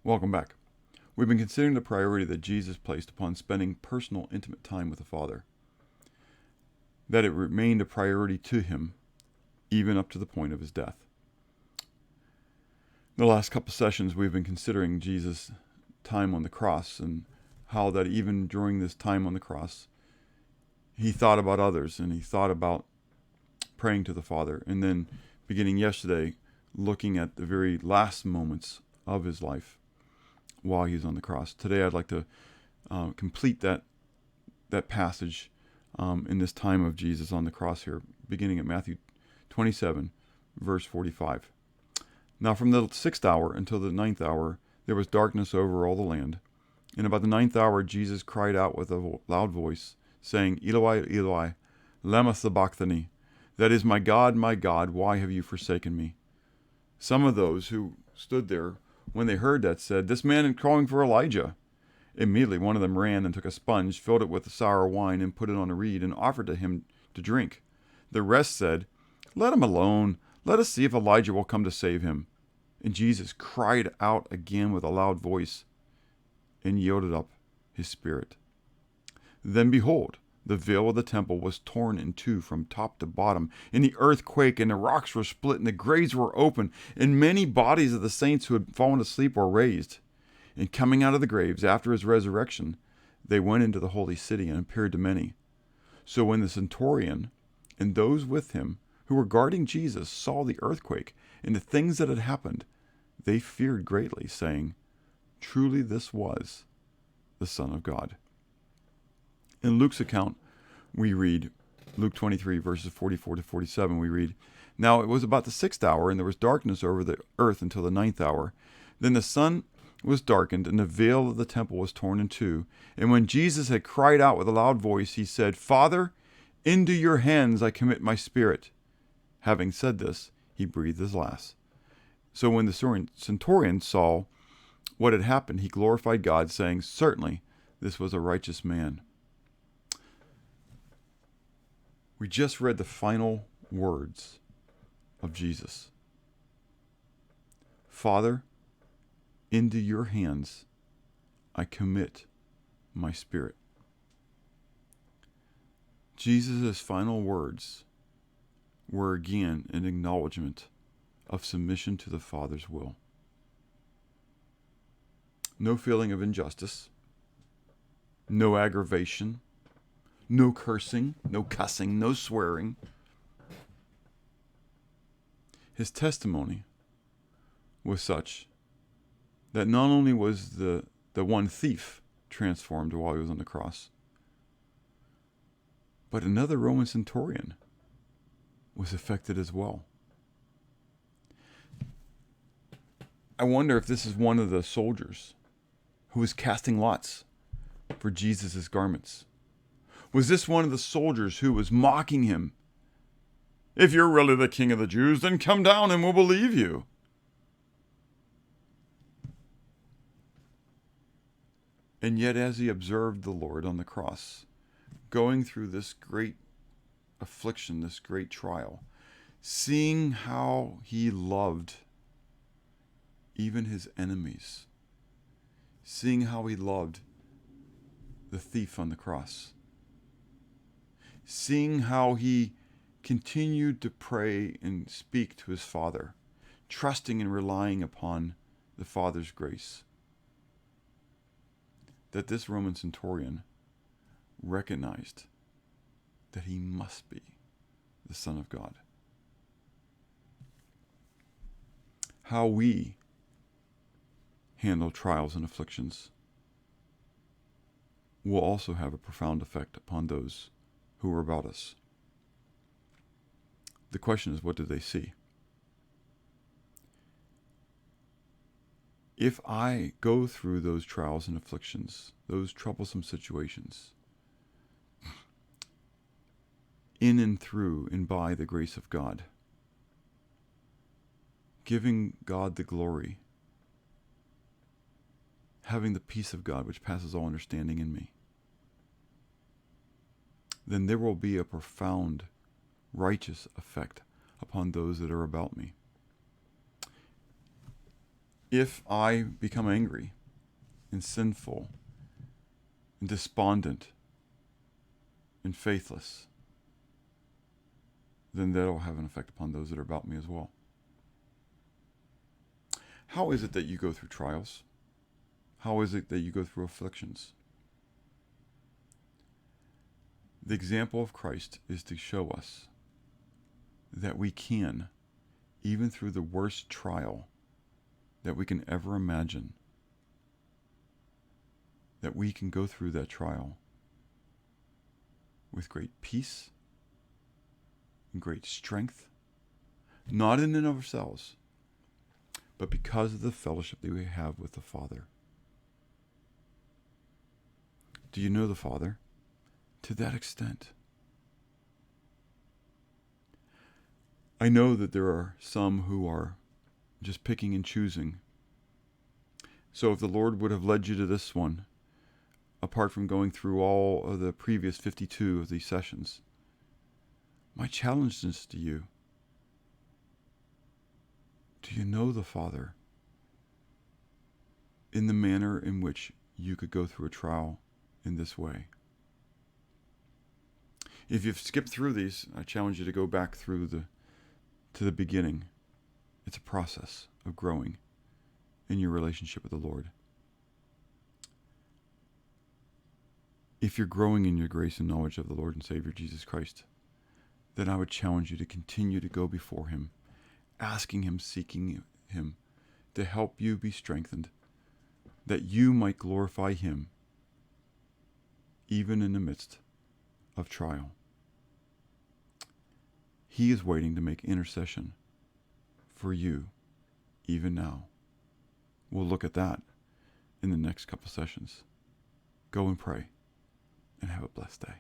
Welcome back. We've been considering the priority that Jesus placed upon spending personal, intimate time with the Father, that it remained a priority to him even up to the point of his death. The last couple sessions we've been considering Jesus' time on the cross and how that even during this time on the cross, he thought about others and he thought about praying to the Father. And then beginning yesterday, looking at the very last moments of his life while he was on the cross. Today I'd like to complete that passage in this time of Jesus on the cross here, beginning at Matthew 27, verse 45. Now from the 6th hour until the 9th hour, there was darkness over all the land. And about the 9th hour, Jesus cried out with a loud voice, saying, Eloi, Eloi, lama sabachthani? That is, my God, why have you forsaken me? Some of those who stood there, when they heard that, said, This man is calling for Elijah. Immediately one of them ran and took a sponge, filled it with the sour wine, and put it on a reed, and offered to him to drink. The rest said, Let him alone. Let us see if Elijah will come to save him. And Jesus cried out again with a loud voice, and yielded up his spirit. Then behold, the veil of the temple was torn in two from top to bottom, and the earth quaked, and the rocks were split, and the graves were opened, and many bodies of the saints who had fallen asleep were raised. And coming out of the graves after his resurrection, they went into the holy city and appeared to many. So when the centurion and those with him who were guarding Jesus saw the earthquake and the things that had happened, they feared greatly, saying, Truly this was the Son of God. In Luke's account, we read, Luke 23, verses 44 to 47, we read, Now it was about the 6th hour, and there was darkness over the earth until the 9th hour. Then the sun was darkened, and the veil of the temple was torn in two. And when Jesus had cried out with a loud voice, he said, Father, into your hands I commit my spirit. Having said this, he breathed his last. So when the centurion saw what had happened, he glorified God, saying, Certainly this was a righteous man. We just read the final words of Jesus. Father, into your hands I commit my spirit. Jesus' final words were again an acknowledgement of submission to the Father's will. No feeling of injustice, no aggravation, no cursing, no cussing, no swearing. His testimony was such that not only was the one thief transformed while he was on the cross, but another Roman centurion was affected as well. I wonder if this is one of the soldiers who was casting lots for Jesus' garments. Was this one of the soldiers who was mocking him? If you're really the king of the Jews, then come down and we'll believe you. And yet as he observed the Lord on the cross, going through this great affliction, this great trial, seeing how he loved even his enemies, seeing how he loved the thief on the cross, seeing how he continued to pray and speak to his Father, trusting and relying upon the Father's grace, that this Roman centurion recognized that he must be the Son of God. How we handle trials and afflictions will also have a profound effect upon those who are about us. The question is, what do they see? If I go through those trials and afflictions, those troublesome situations, in and through and by the grace of God, giving God the glory, having the peace of God which passes all understanding in me, then there will be a profound righteous effect upon those that are about me. If I become angry and sinful and despondent and faithless, then that'll have an effect upon those that are about me as well. How is it that you go through trials? How is it that you go through afflictions? The example of Christ is to show us that we can, even through the worst trial that we can ever imagine, that we can go through that trial with great peace and great strength, not in and of ourselves, but because of the fellowship that we have with the Father. Do you know the Father? To that extent. I know that there are some who are just picking and choosing. So if the Lord would have led you to this one, apart from going through all of the previous 52 of these sessions, my challenge is to you: do you know the Father in the manner in which you could go through a trial in this way? If you've skipped through these, I challenge you to go back through to the beginning. It's a process of growing in your relationship with the Lord. If you're growing in your grace and knowledge of the Lord and Savior Jesus Christ, then I would challenge you to continue to go before Him, asking Him, seeking Him to help you be strengthened, that you might glorify Him even in the midst of trial. He is waiting to make intercession for you even now. We'll look at that in the next couple sessions. Go and pray and have a blessed day.